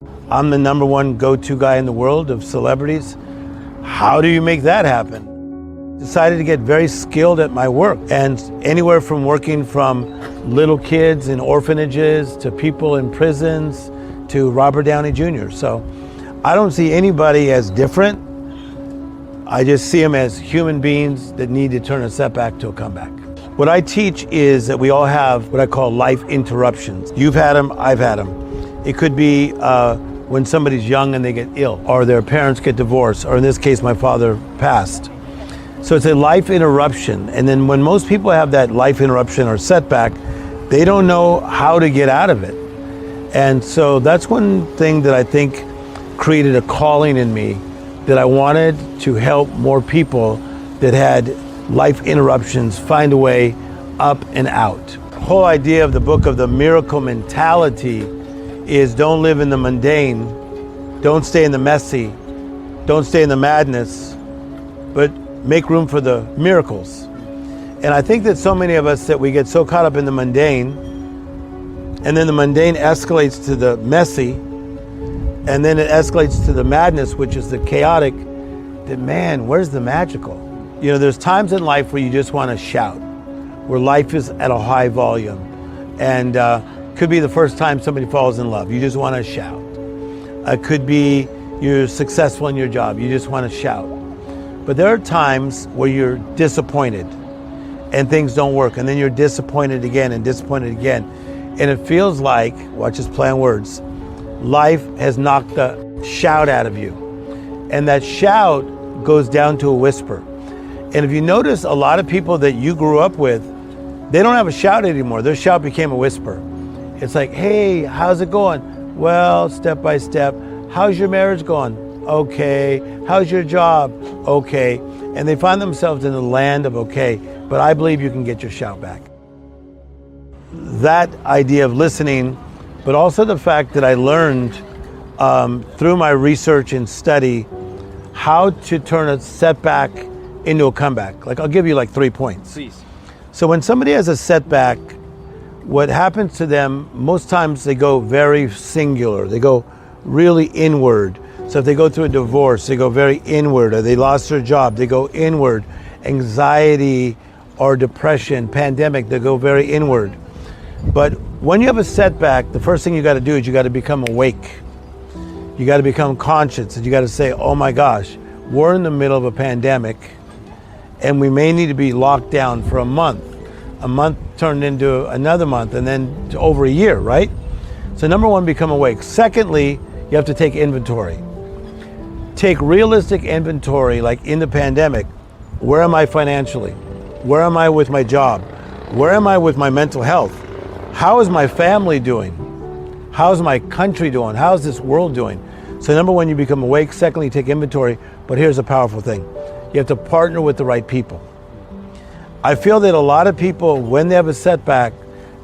I'm the #1 go-to guy in the world of celebrities. How do you make that happen? Decided to get very skilled at my work, and anywhere from working from little kids in orphanages to people in prisons to Robert Downey Jr. So I don't see anybody as different. I just see them as human beings that need to turn a setback to a comeback. What I teach is that we all have what I call life interruptions. You've had them, I've had them. It could be when somebody's young and they get ill, or their parents get divorced, or in this case, my father passed. So it's a life interruption. And then when most people have that life interruption or setback, they don't know how to get out of it. And so that's one thing that I think created a calling in me, that I wanted to help more people that had life interruptions find a way up and out. The whole idea of the book of the miracle mentality is don't live in the mundane, don't stay in the messy, don't stay in the madness, but make room for the miracles. And I think that so many of us, that we get so caught up in the mundane, and then the mundane escalates to the messy, and then it escalates to the madness, which is the chaotic, that man, where's the magical? You know, there's times in life where you just want to shout, where life is at a high volume, and could be the first time somebody falls in love, you just want to shout. It could be you're successful in your job, you just want to shout. But there are times where you're disappointed and things don't work, and then you're disappointed again and disappointed again. And it feels like, watch this play on words, life has knocked the shout out of you. And that shout goes down to a whisper. And if you notice, a lot of people that you grew up with, they don't have a shout anymore. Their shout became a whisper. It's like, hey, how's it going? Well, step by step. How's your marriage going? Okay. How's your job? Okay. And they find themselves in the land of okay, but I believe you can get your shout back. That idea of listening, but also the fact that I learned through my research and study how to turn a setback into a comeback. Like, I'll give you like 3 points. Please. So when somebody has a setback, what happens to them, most times they go very singular. They go really inward. So if they go through a divorce, they go very inward, or they lost their job, they go inward. Anxiety or depression, pandemic, they go very inward. But when you have a setback, the first thing you got to do is you got to become awake. You got to become conscious, and you got to say, oh my gosh, we're in the middle of a pandemic, and we may need to be locked down for a month. A month turned into another month, and then to over a year, right? So #1, become awake. Secondly, you have to take inventory. Take realistic inventory, like in the pandemic. Where am I financially? Where am I with my job? Where am I with my mental health? How is my family doing? How's my country doing? How's this world doing? So #1, you become awake. Secondly, you take inventory. But here's a powerful thing. You have to partner with the right people. I feel that a lot of people, when they have a setback,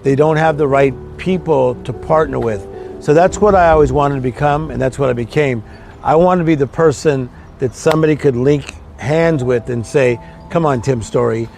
they don't have the right people to partner with. So that's what I always wanted to become, and that's what I became. I wanted to be the person that somebody could link hands with and say, come on, Tim Storey,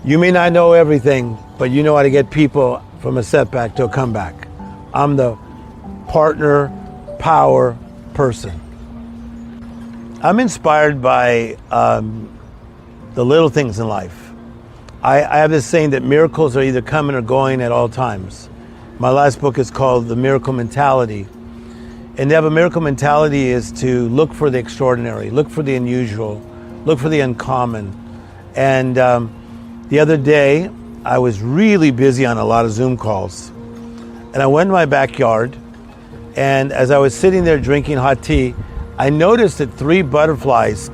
you may not know everything, but you know how to get people from a setback to a comeback. I'm the partner, power person. I'm inspired by the little things in life. I have this saying that miracles are either coming or going at all times. My last book is called The Miracle Mentality. And to have a miracle mentality is to look for the extraordinary, look for the unusual, look for the uncommon. And the other day, I was really busy on a lot of Zoom calls. And I went in my backyard, and as I was sitting there drinking hot tea, I noticed that 3 butterflies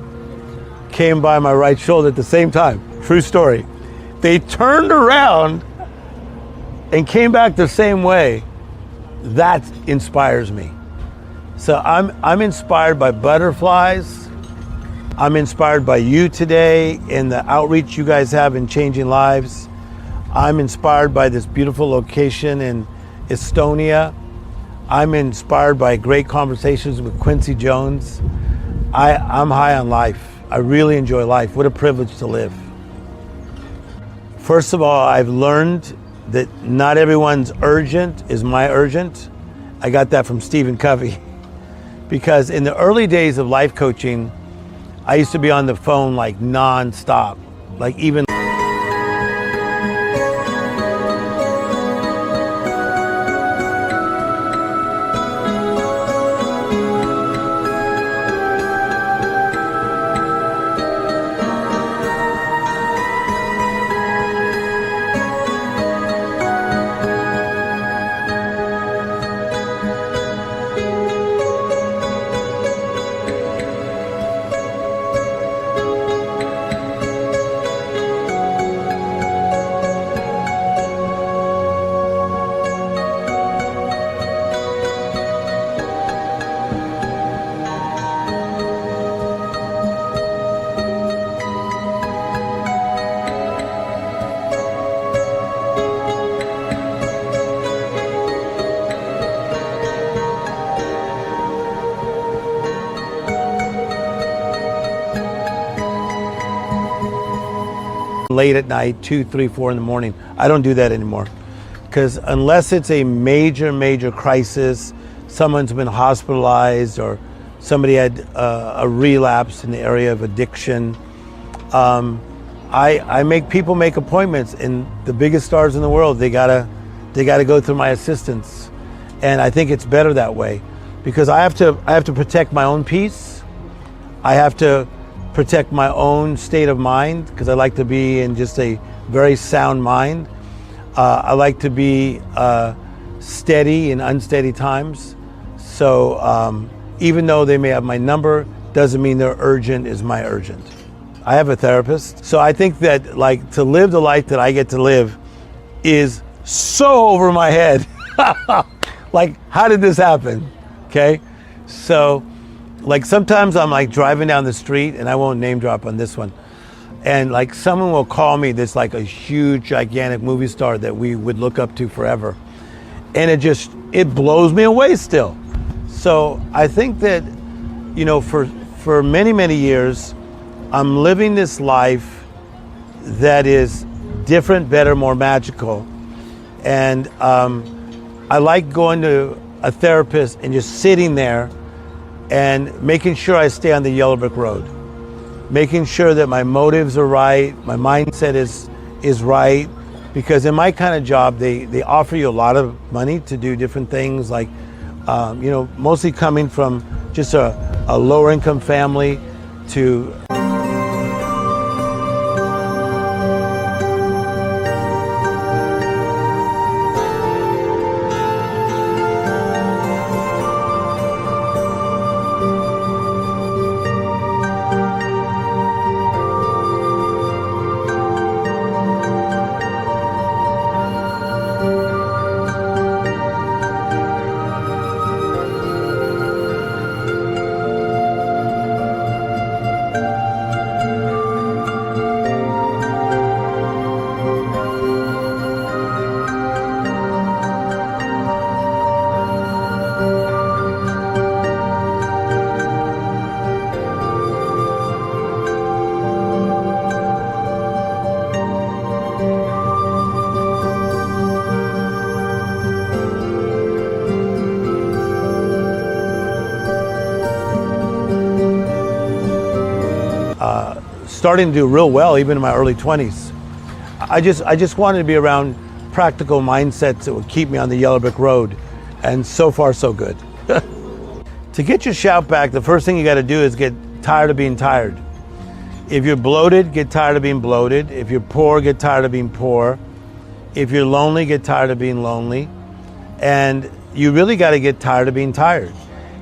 came by my right shoulder at the same time. True story. They turned around and came back the same way. That inspires me. So I'm inspired by butterflies. I'm inspired by you today and the outreach you guys have in changing lives. I'm inspired by this beautiful location in Estonia. I'm inspired by great conversations with Quincy Jones. I'm high on life. I really enjoy life. What a privilege to live. First of all, I've learned that not everyone's urgent is my urgent. I got that from Stephen Covey. Because in the early days of life coaching, I used to be on the phone like non-stop, like even late at night, 2, 3, 4 in the morning. I don't do that anymore. Because unless it's a major crisis, someone's been hospitalized or somebody had a relapse in the area of addiction, I make people make appointments, and the biggest stars in the world, they gotta go through my assistance. And I think it's better that way, because I have to protect my own peace. I have to protect my own state of mind, because I like to be in just a very sound mind. I like to be steady in unsteady times. So even though they may have my number, doesn't mean their urgent is my urgent. I have a therapist. So I think that, like, to live the life that I get to live is so over my head. Like, how did this happen? Okay. So like sometimes I'm like driving down the street, and I won't name drop on this one, and like someone will call me this like a huge gigantic movie star that we would look up to forever, and it blows me away still. So I think that, you know, for many years I'm living this life that is different, better, more magical. And I like going to a therapist and just sitting there and making sure I stay on the yellow brick road, making sure that my motives are right, my mindset is right. Because in my kind of job, they offer you a lot of money to do different things, like, you know, mostly coming from just a lower income family to starting to do real well, even in my early 20s. I just wanted to be around practical mindsets that would keep me on the yellow brick road, and so far so good. To get your shout back, the first thing you got to do is get tired of being tired. If you're bloated, get tired of being bloated. If you're poor, get tired of being poor. If you're lonely, get tired of being lonely. And you really got to get tired of being tired.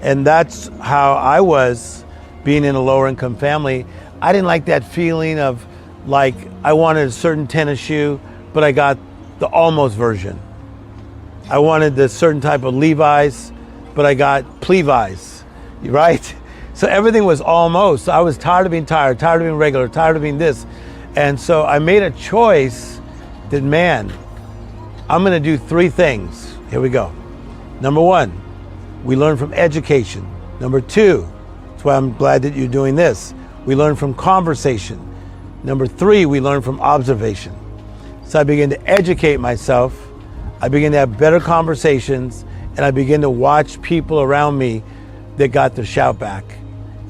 And that's how I was being in a lower income family. I didn't like that feeling of, like, I wanted a certain tennis shoe, but I got the almost version. I wanted the certain type of Levi's, but I got Plevi's, right? So everything was almost. I was tired of being tired, tired of being regular, tired of being this. And so I made a choice that, man, I'm gonna do 3 things. Here we go. Number 1, we learn from education. Number 2, that's why I'm glad that you're doing this, we learn from conversation. Number 3, we learn from observation. So I began to educate myself. I began to have better conversations, and I began to watch people around me that got their shout back.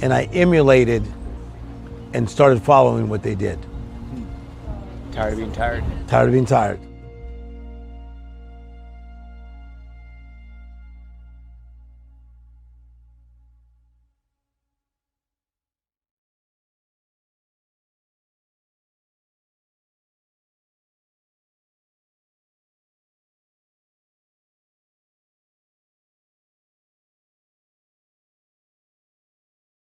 And I emulated and started following what they did. Tired of being tired? Tired of being tired.